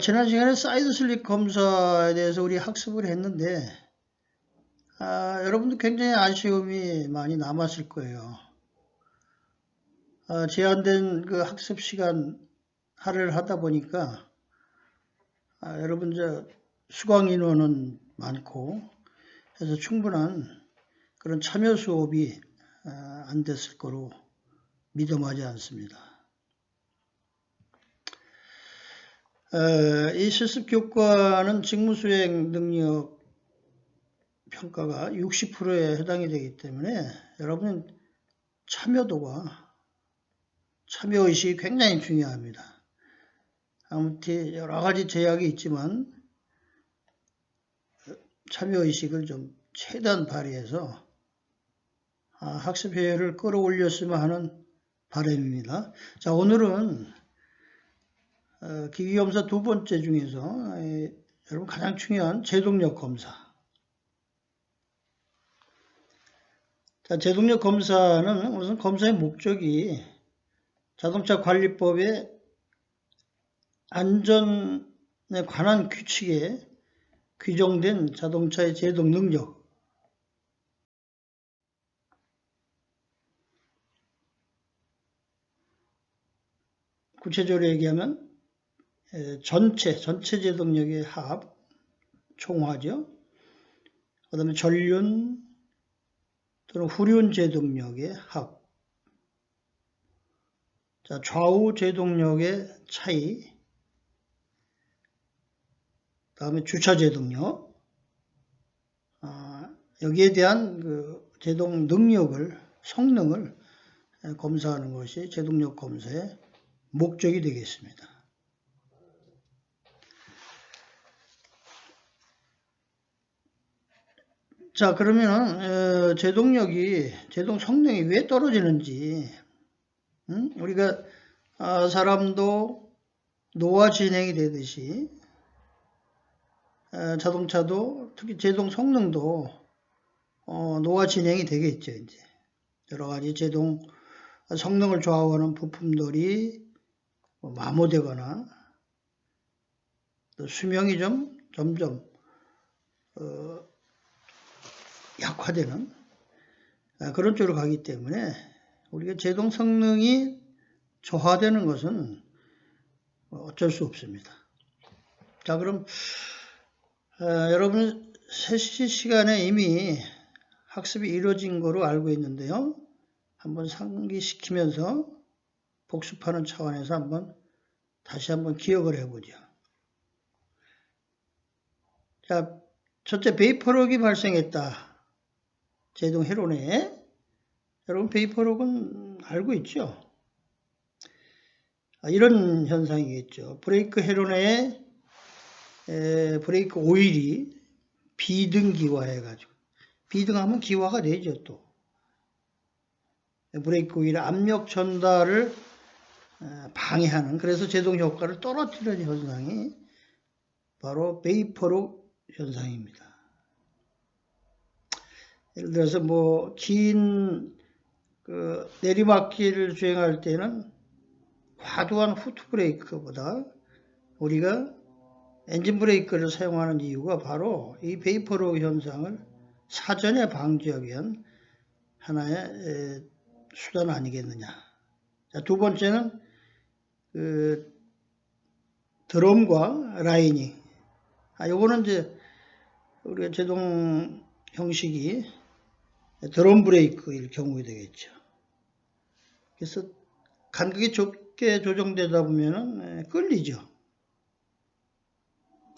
지난 시간에 사이드 슬립 검사에 대해서 우리 학습을 했는데, 여러분도 굉장히 아쉬움이 많이 남았을 거예요. 제한된 그 학습 시간 할애를 하다 보니까, 여러분 수강 인원은 많고, 해서 충분한 그런 참여 수업이 안 됐을 거로 믿음하지 않습니다. 이 실습 교과는 직무수행 능력 평가가 60%에 해당이 되기 때문에 여러분 참여의식이 굉장히 중요합니다. 아무튼 여러 가지 제약이 있지만 참여의식을 좀 최대한 발휘해서 학습 효율을 끌어올렸으면 하는 바람입니다. 자, 오늘은 기기검사 두 번째 중에서 여러분 가장 중요한 제동력 검사. 자, 제동력 검사는 우선 검사의 목적이 자동차 관리법의 안전에 관한 규칙에 규정된 자동차의 제동 능력, 구체적으로 얘기하면 전체 제동력의 합, 총화죠. 그 다음에 전륜 또는 후륜 제동력의 합, 자, 좌우 제동력의 차이, 그 다음에 주차 제동력, 여기에 대한 그 제동 능력을, 성능을 검사하는 것이 제동력 검사의 목적이 되겠습니다. 자, 그러면 제동 성능이 왜 떨어지는지, 우리가 사람도 노화 진행이 되듯이 자동차도 특히 제동 성능도 노화 진행이 되겠죠. 이제 여러 가지 제동 성능을 좌우하는 부품들이 마모되거나 또 수명이 점점 약화되는 그런 쪽으로 가기 때문에 우리가 제동 성능이 저하되는 것은 어쩔 수 없습니다. 자, 그럼 여러분 3시 시간에 이미 학습이 이루어진 거로 알고 있는데요. 한번 상기시키면서 복습하는 차원에서 다시 한번 기억을 해보죠. 자, 첫째, 베이퍼록이 발생했다. 제동 회로내에. 여러분 베이퍼록은 알고 있죠? 이런 현상이겠죠. 브레이크 회로내에 브레이크 오일이 비등기화해가지고, 비등하면 기화가 되죠. 또 브레이크 오일의 압력 전달을 방해하는, 그래서 제동 효과를 떨어뜨리는 현상이 바로 베이퍼록 현상입니다. 예를 들어서 긴 내리막길을 주행할 때는 과도한 후트 브레이크보다 우리가 엔진 브레이크를 사용하는 이유가 바로 이 베이퍼록 현상을 사전에 방지하기 위한 하나의 수단 아니겠느냐. 자, 두 번째는 드럼과 라이닝. 요거는 이제 우리가 제동 형식이 드럼 브레이크일 경우에 되겠죠. 그래서 간격이 좁게 조정되다 보면은 끌리죠.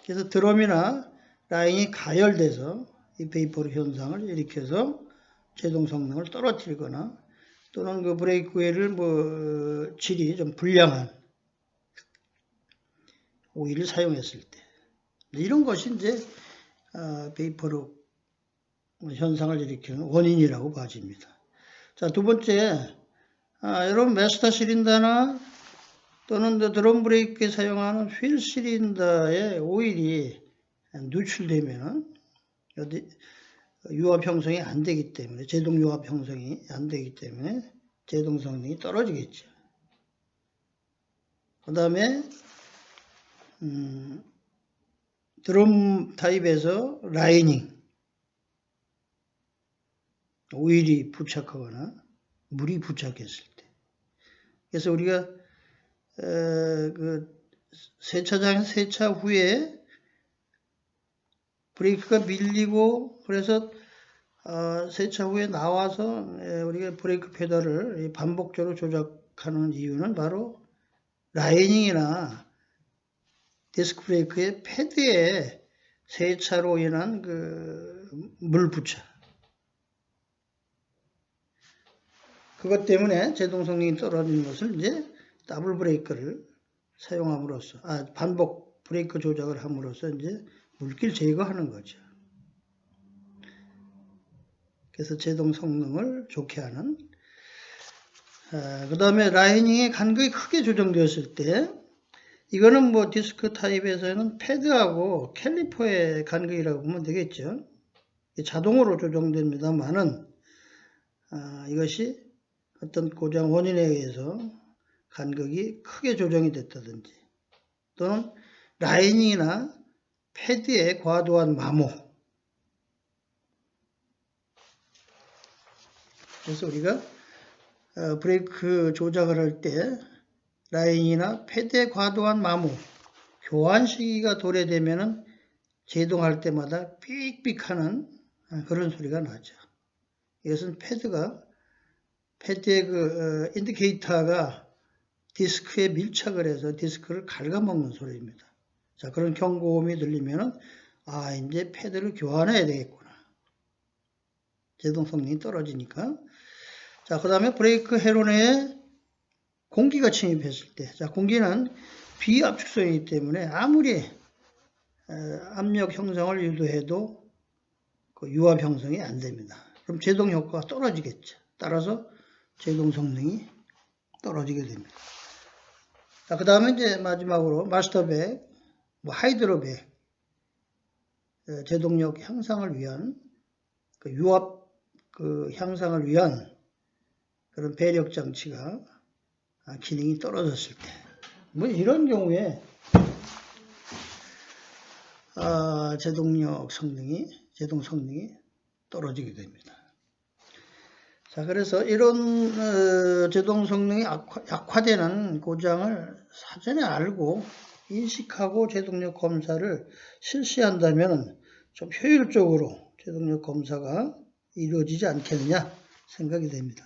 그래서 드럼이나 라인이 가열돼서 이 베이퍼 현상을 일으켜서 제동 성능을 떨어뜨리거나 또는 그 브레이크 웨이를 질이 좀 불량한 오일을 사용했을 때 이런 것이 이제 베이퍼로 현상을 일으키는 원인이라고 봐집니다. 자, 두 번째, 여러분 마스터 실린더나 또는 드럼 브레이크에 사용하는 휠 실린더에 오일이 누출되면 유압 형성이 안 되기 때문에, 제동 유압 형성이 안 되기 때문에 제동 성능이 떨어지겠죠. 그 다음에 드럼 타입에서 라이닝, 오일이 부착하거나 물이 부착했을 때. 그래서 우리가 그 세차장 세차 후에 브레이크가 밀리고 그래서 세차 후에 나와서 우리가 브레이크 페달을 반복적으로 조작하는 이유는 바로 라이닝이나 디스크 브레이크의 패드에 세차로 인한 그 물 부착. 그것 때문에 제동 성능이 떨어지는 것을 이제 더블 브레이크를 사용함으로써, 반복 브레이크 조작을 함으로써 이제 물길 제거하는 거죠. 그래서 제동 성능을 좋게 하는. 그 다음에 라이닝의 간극이 크게 조정되었을 때, 이거는 뭐 디스크 타입에서는 패드하고 캘리퍼의 간극이라고 보면 되겠죠. 자동으로 조정됩니다만은, 이것이 어떤 고장 원인에 의해서 간극이 크게 조정이 됐다든지, 또는 라이닝이나 패드의 과도한 마모. 그래서 우리가 브레이크 조작을 할 때 라인이나 패드의 과도한 마모, 교환 시기가 도래되면은 제동할 때마다 삑삑 하는 그런 소리가 나죠. 이것은 패드의 그 인디케이터가 디스크에 밀착을 해서 디스크를 갉아먹는 소리입니다. 자, 그런 경고음이 들리면은 이제 패드를 교환해야 되겠구나. 제동 성능이 떨어지니까. 자, 그 다음에 브레이크 회로내에 공기가 침입했을 때, 자, 공기는 비압축성이기 때문에 아무리 압력 형성을 유도해도 그 유압 형성이 안 됩니다. 그럼 제동 효과가 떨어지겠죠. 따라서 제동 성능이 떨어지게 됩니다. 자, 그 다음에 이제 마지막으로 마스터백, 하이드로백, 제동력 향상을 위한 그 유압 그 향상을 위한 그런 배력 장치가 기능이 떨어졌을 때, 뭐 이런 경우에 제동 성능이 떨어지게 됩니다. 자, 그래서 이런 제동 성능이 약화되는 고장을 사전에 알고 인식하고 제동력 검사를 실시한다면 좀 효율적으로 제동력 검사가 이루어지지 않겠느냐 생각이 됩니다.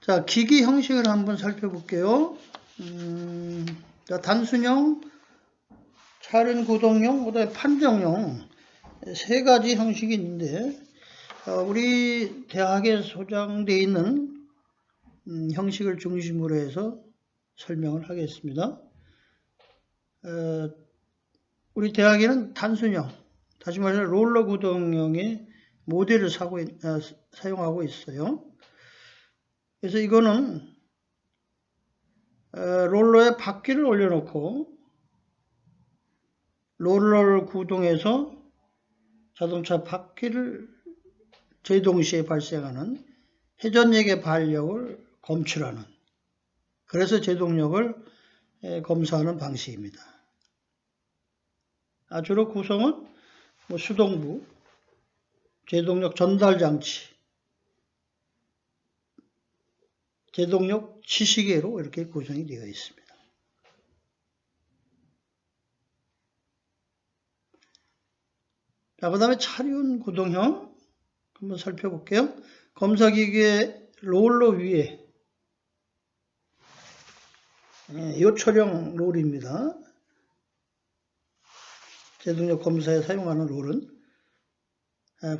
자, 기기 형식을 한번 살펴볼게요. 자, 단순형, 차륜 구동형, 그다음에 판정형 세 가지 형식이 있는데 우리 대학에 소장되어 있는 형식을 중심으로 해서 설명을 하겠습니다. 우리 대학에는 단순형, 다시 말해서 롤러 구동형의 모델을 사용하고 있어요. 그래서 이거는 롤러에 바퀴를 올려놓고 롤러를 구동해서 자동차 바퀴를 제동시에 발생하는 회전력의 발력을 검출하는, 그래서 제동력을 검사하는 방식입니다. 주로 구성은 수동부, 제동력 전달 장치, 제동력 지시계로 이렇게 구성이 되어 있습니다. 자, 그 다음에 차륜 구동형 한번 살펴볼게요. 검사기기의 롤러 위에 요철형 롤입니다. 제동력 검사에 사용하는 롤은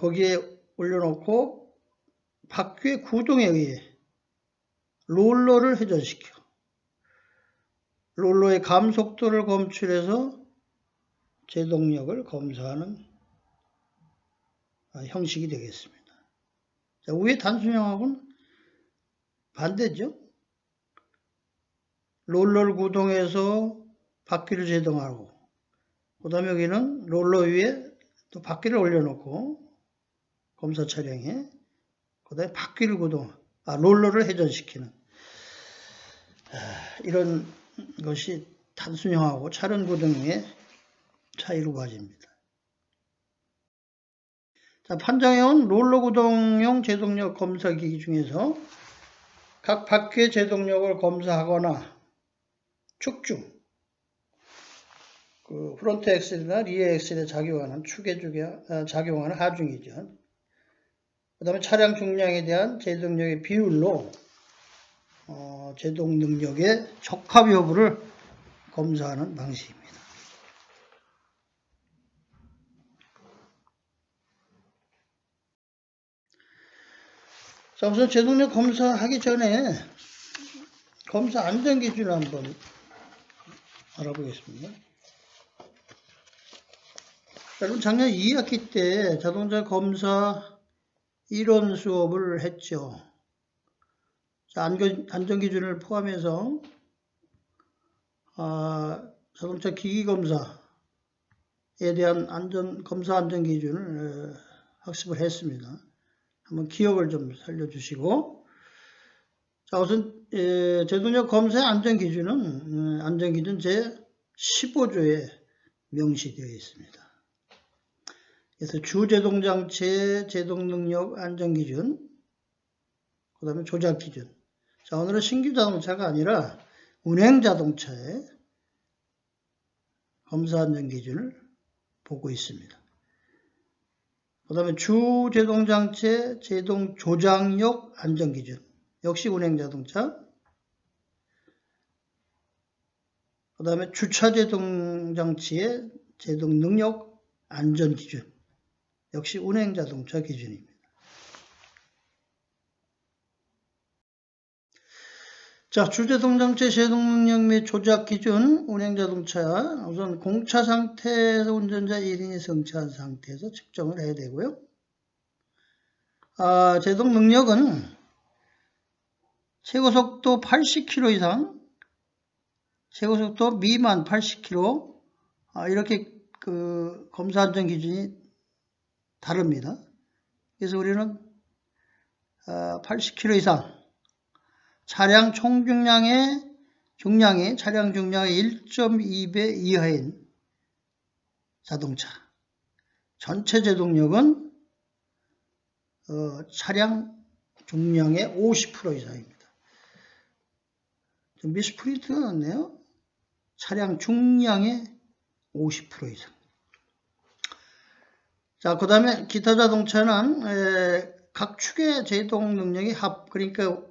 거기에 올려놓고 바퀴의 구동에 의해 롤러를 회전시켜 롤러의 감속도를 검출해서 제동력을 검사하는 형식이 되겠습니다. 자, 위에 단순형하고는 반대죠. 롤러를 구동해서 바퀴를 제동하고, 그 다음에 여기는 롤러 위에 또 바퀴를 올려놓고 검사 차량에 그 다음에 바퀴를 롤러를 회전시키는. 이런 것이 단순형하고 차륜구동형의 차이로 가집니다. 자, 판정형은 롤러구동형 제동력 검사기기 중에서 각 바퀴의 제동력을 검사하거나 축중, 그 프론트 엑셀이나 리어 엑셀에 작용하는 축에 작용하는 하중이죠. 그 다음에 차량 중량에 대한 제동력의 비율로 제동 능력의 적합 여부를 검사하는 방식입니다. 자, 우선 제동력 검사하기 전에 검사 안전기준을 한번 알아보겠습니다. 여러분 작년 2학기 때 자동차 검사 이론 수업을 했죠. 안전기준을 포함해서 자동차 기기검사에 대한 검사 안전기준을 학습을 했습니다. 한번 기억을 좀 살려주시고, 자, 우선 제동력 검사의 안전기준은 안전기준 제15조에 명시되어 있습니다. 그래서 주제동장치의 제동능력 안전기준, 그 다음에 조작기준. 자, 오늘은 신규 자동차가 아니라 운행자동차의 검사 안전기준을 보고 있습니다. 그 다음에 주제동장치의 제동 조작력 안전기준. 역시 운행자동차. 그 다음에 주차제동장치의 제동능력 안전기준. 역시 운행자동차 기준입니다. 자, 주제동장치 제동능력 및 조작기준 운행자동차. 우선 공차 상태에서 운전자 1인이 성차한 상태에서 측정을 해야 되고요. 제동능력은 최고속도 80km 이상, 최고속도 미만 80km, 이렇게 그 검사 안전 기준이 다릅니다. 그래서 우리는 80km 이상, 차량 총 중량이 차량 중량의 1.2배 이하인 자동차. 전체 제동력은 차량 중량의 50% 이상입니다. 좀 미스프린트가 났네요. 차량 중량의 50% 이상. 자, 그 다음에 기타 자동차는 각 축의 제동 능력이 그러니까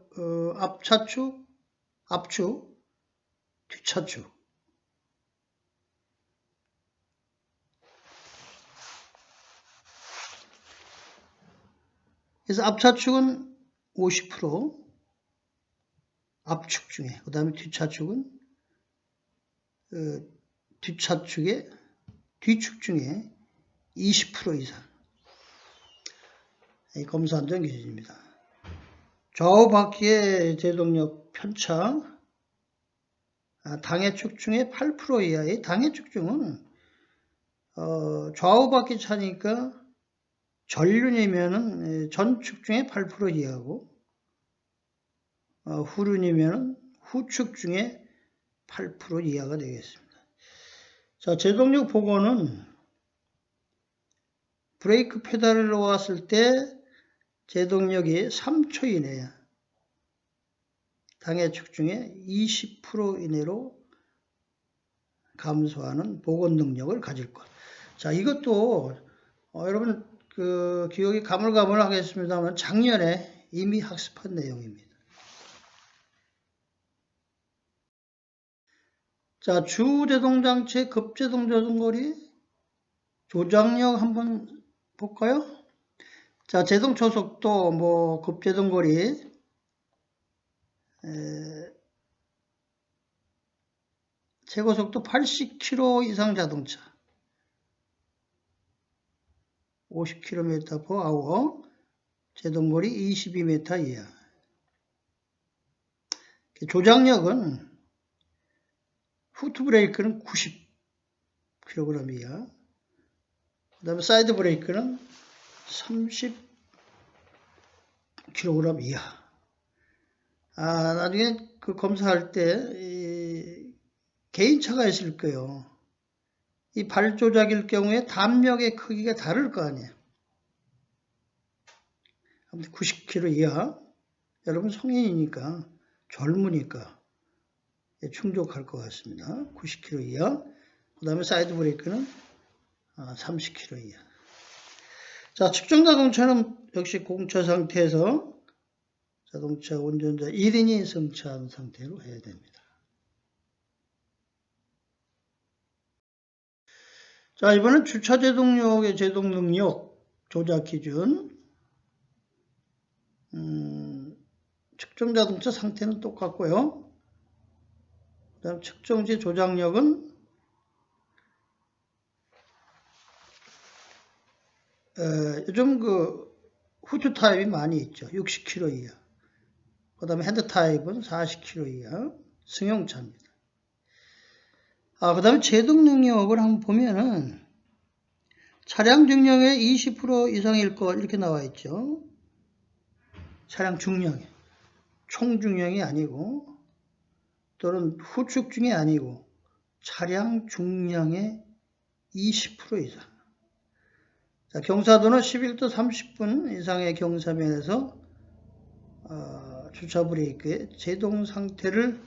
앞차축, 앞축, 뒷차축. 그래서 앞차축은 50%, 앞축 중에, 그 다음에 뒷차축은 뒤축 중에 20% 이상. 이 검사 안전 기준입니다. 좌우 바퀴의 제동력 편차, 당해축 중에 8% 이하의 당해축 중은 좌우 바퀴 차니까 전륜이면은 전축 중에 8% 이하고 후륜이면은 후축 중에 8% 이하가 되겠습니다. 자, 제동력 복원은 브레이크 페달을 놓았을 때 제동력이 3초 이내, 당해축 중에 20% 이내로 감소하는 복원 능력을 가질 것. 자, 이것도 여러분 그 기억이 가물가물하겠습니다만 작년에 이미 학습한 내용입니다. 자, 주제동장치의 급제동 조정거리 조작력 한번 볼까요? 자, 제동 초속도 급제동거리 최고속도 80km 이상 자동차 50km/h 제동거리 22m 이하. 조작력은 후트 브레이크는 90kg 이하, 그 다음에 사이드 브레이크는 30kg 이하. 나중에 그 검사할 때 개인차가 있을 거예요. 이 발 조작일 경우에 담력의 크기가 다를 거 아니에요. 아무튼 90kg 이하. 여러분 성인이니까 젊으니까 충족할 것 같습니다. 90kg 이하. 그 다음에 사이드 브레이크는 30kg 이하. 자, 측정 자동차는 역시 공차 상태에서 자동차 운전자 1인이 승차한 상태로 해야 됩니다. 자, 이번엔 주차 제동력의 제동 능력 조작 기준. 측정 자동차 상태는 똑같고요. 그 다음 측정지 조작력은 요즘 그 후추 타입이 많이 있죠. 60km 이하. 그 다음에 핸드 타입은 40km 이하 승용차입니다. 그 다음에 제동 능력을 한번 보면은 차량 중량의 20% 이상일 것 이렇게 나와 있죠. 차량 중량이 총 중량이 아니고 또는 후축 중이 아니고 차량 중량의 20% 이상. 자, 경사도는 11도 30분 이상의 경사면에서 주차 브레이크의 제동 상태를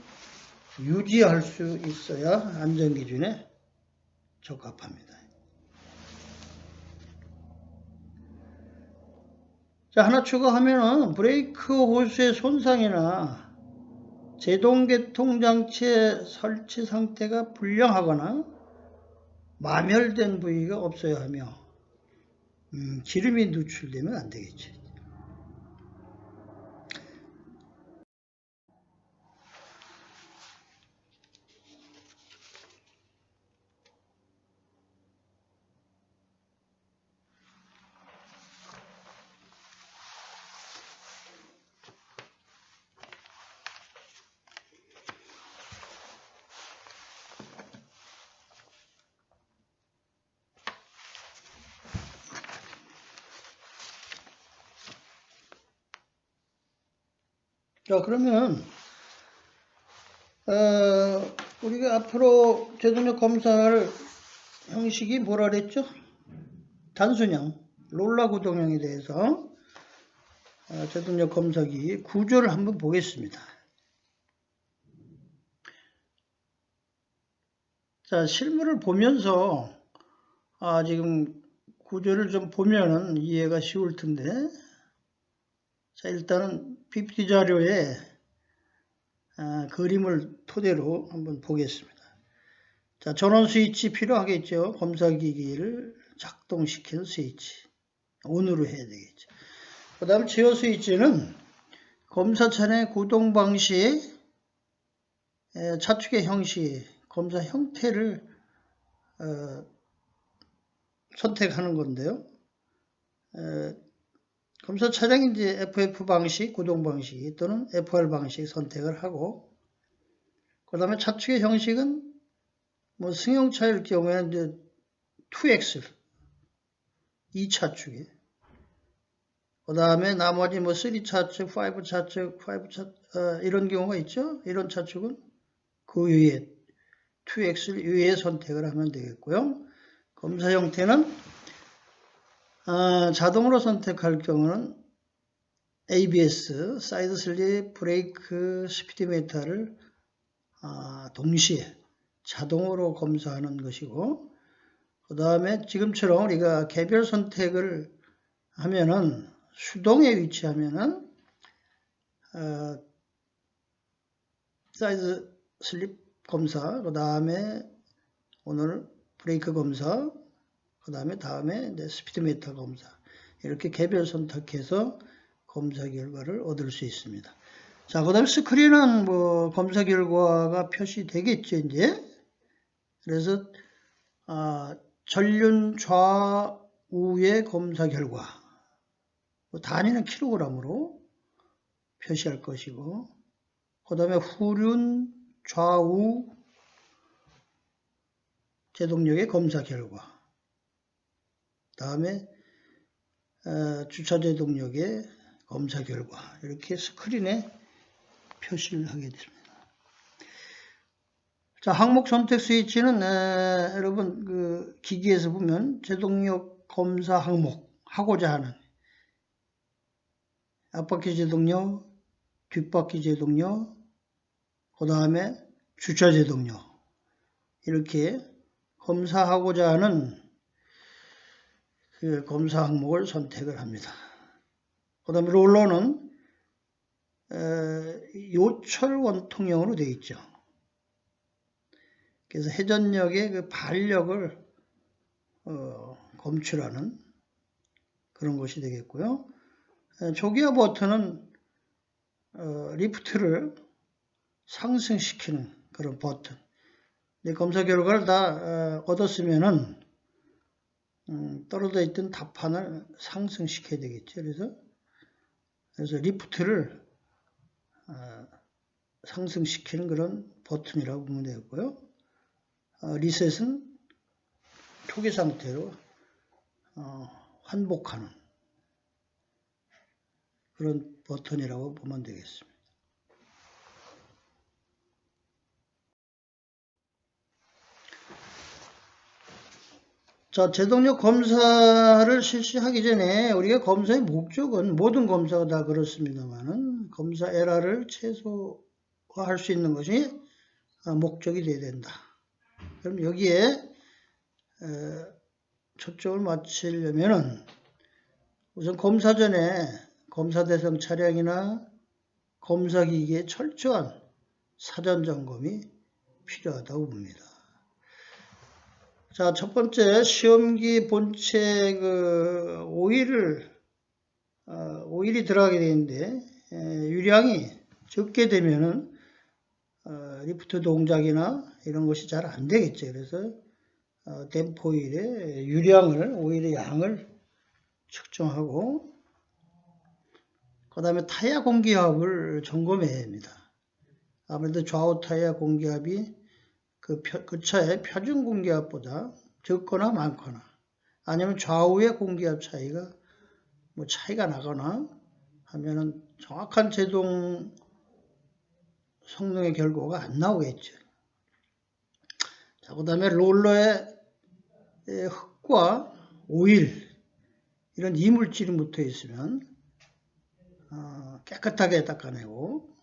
유지할 수 있어야 안전기준에 적합합니다. 자, 하나 추가하면은 브레이크 호스의 손상이나 제동계통장치의 설치 상태가 불량하거나 마멸된 부위가 없어야 하며 기름이 누출되면 안 되겠죠. 자, 그러면 우리가 앞으로 제동력 검사할 형식이 뭐라 그랬죠? 단순형, 롤러 구동형에 대해서 제동력 검사기 구조를 한번 보겠습니다. 자, 실물을 보면서 지금 구조를 좀 보면은 이해가 쉬울 텐데, 자, 일단은 PPT 자료에 그림을 토대로 한번 보겠습니다. 자, 전원 스위치 필요하겠죠. 검사기기를 작동시키는 스위치. 온으로 해야 되겠죠. 그 다음 제어 스위치는 검사 차량의 구동 방식, 차축의 형식, 검사 형태를 선택하는 건데요. 검사 차량이 이제 FF 방식, 구동 방식 또는 FR 방식 선택을 하고, 그 다음에 차축의 형식은 뭐 승용차일 경우에는 이제 2X, 2차축에, 그 다음에 나머지 뭐 3차축, 5차축, 이런 경우가 있죠. 이런 차축은 그 위에 2X 위에 선택을 하면 되겠고요. 검사 형태는 자동으로 선택할 경우는 ABS, 사이드 슬립, 브레이크, 스피드미터를 동시에 자동으로 검사하는 것이고, 그 다음에 지금처럼 우리가 개별 선택을 하면은 수동에 위치하면은 사이드 슬립 검사, 그 다음에 오늘 브레이크 검사, 그 다음에 이제 스피드미터 검사, 이렇게 개별 선택해서 검사 결과를 얻을 수 있습니다. 자, 그 다음에 스크린은 뭐 검사 결과가 표시되겠죠, 이제. 그래서 전륜 좌우의 검사 결과, 단위는 킬로그램으로 표시할 것이고, 그 다음에 후륜 좌우 제동력의 검사 결과, 다음에 주차 제동력의 검사 결과, 이렇게 스크린에 표시를 하게 됐습니다. 자, 항목 선택 스위치는 여러분 그 기기에서 보면 제동력 검사 항목 하고자 하는 앞바퀴 제동력, 뒷바퀴 제동력, 그 다음에 주차 제동력 이렇게 검사하고자 하는 그 검사 항목을 선택을 합니다. 그 다음에 롤러는 요철 원통형으로 되어 있죠. 그래서 회전력의 그 발력을 검출하는 그런 것이 되겠고요. 조기화 버튼은 리프트를 상승시키는 그런 버튼. 검사 결과를 다 얻었으면은 떨어져 있던 답판을 상승시켜야 되겠죠. 그래서 리프트를 상승시키는 그런 버튼이라고 보면 되겠고요. 리셋은 초기 상태로 환복하는 그런 버튼이라고 보면 되겠습니다. 자, 제동력 검사를 실시하기 전에 우리가 검사의 목적은 모든 검사가 다 그렇습니다만은 검사 에러를 최소화할 수 있는 것이 목적이 되어야 된다. 그럼 여기에 초점을 맞추려면은 우선 검사 전에 검사 대상 차량이나 검사기기의 철저한 사전 점검이 필요하다고 봅니다. 자, 첫 번째 시험기 본체 그 오일이 들어가게 되는데 유량이 적게 되면은 리프트 동작이나 이런 것이 잘 안 되겠죠. 그래서 댐프 오일의 유량을 오일의 양을 측정하고 그 다음에 타이어 공기압을 점검해야 합니다. 아무래도 좌우 타이어 공기압이 그 차의 표준 공기압보다 적거나 많거나 아니면 좌우의 공기압 차이가 차이가 나거나 하면은 정확한 제동 성능의 결과가 안 나오겠죠. 자, 그 다음에 롤러에 흙과 오일 이런 이물질이 묻어 있으면 깨끗하게 닦아내고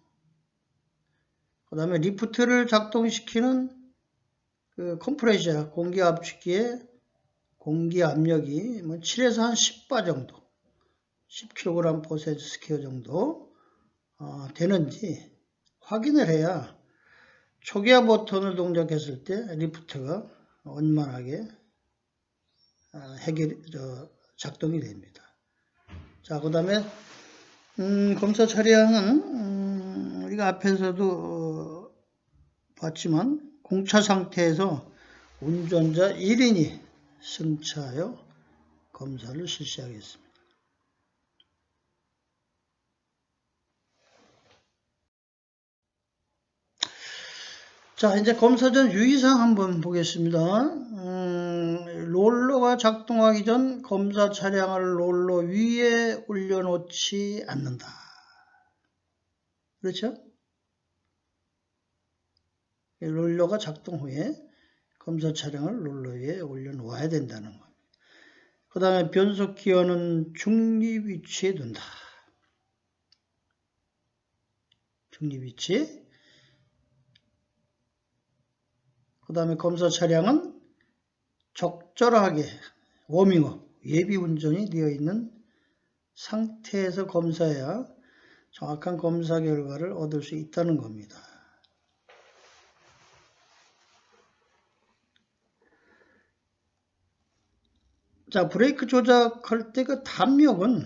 그 다음에 리프트를 작동시키는 그 컴프레셔 공기 압축기의 공기 압력이 7에서 한 10바 정도 10kg/s 스퀘어 정도 되는지 확인을 해야 초기화 버튼을 동작했을 때 리프트가 원만하게 작동이 됩니다. 자, 그 다음에 검사 차량은 우리가 앞에서도 봤지만 공차 상태에서 운전자 1인이 승차하여 검사를 실시하겠습니다. 자, 이제 검사 전 유의사항 한번 보겠습니다. 롤러가 작동하기 전 검사 차량을 롤러 위에 올려놓지 않는다. 그렇죠? 롤러가 작동 후에 검사 차량을 롤러 위에 올려놓아야 된다는 겁니다. 그 다음에 변속 기어는 중립 위치에 둔다. 중립 위치. 그 다음에 검사 차량은 적절하게 워밍업, 예비 운전이 되어 있는 상태에서 검사해야 정확한 검사 결과를 얻을 수 있다는 겁니다. 자, 브레이크 조작할 때 그 담력은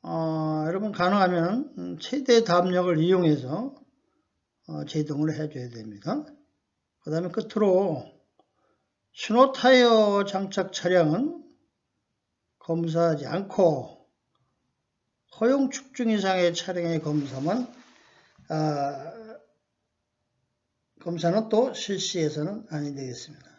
여러분 가능하면 최대 담력을 이용해서 제동을 해줘야 됩니다. 그 다음에 끝으로 신호 타이어 장착 차량은 검사하지 않고 허용 측정 이상의 차량의 검사는 또 실시해서는 아니 되겠습니다.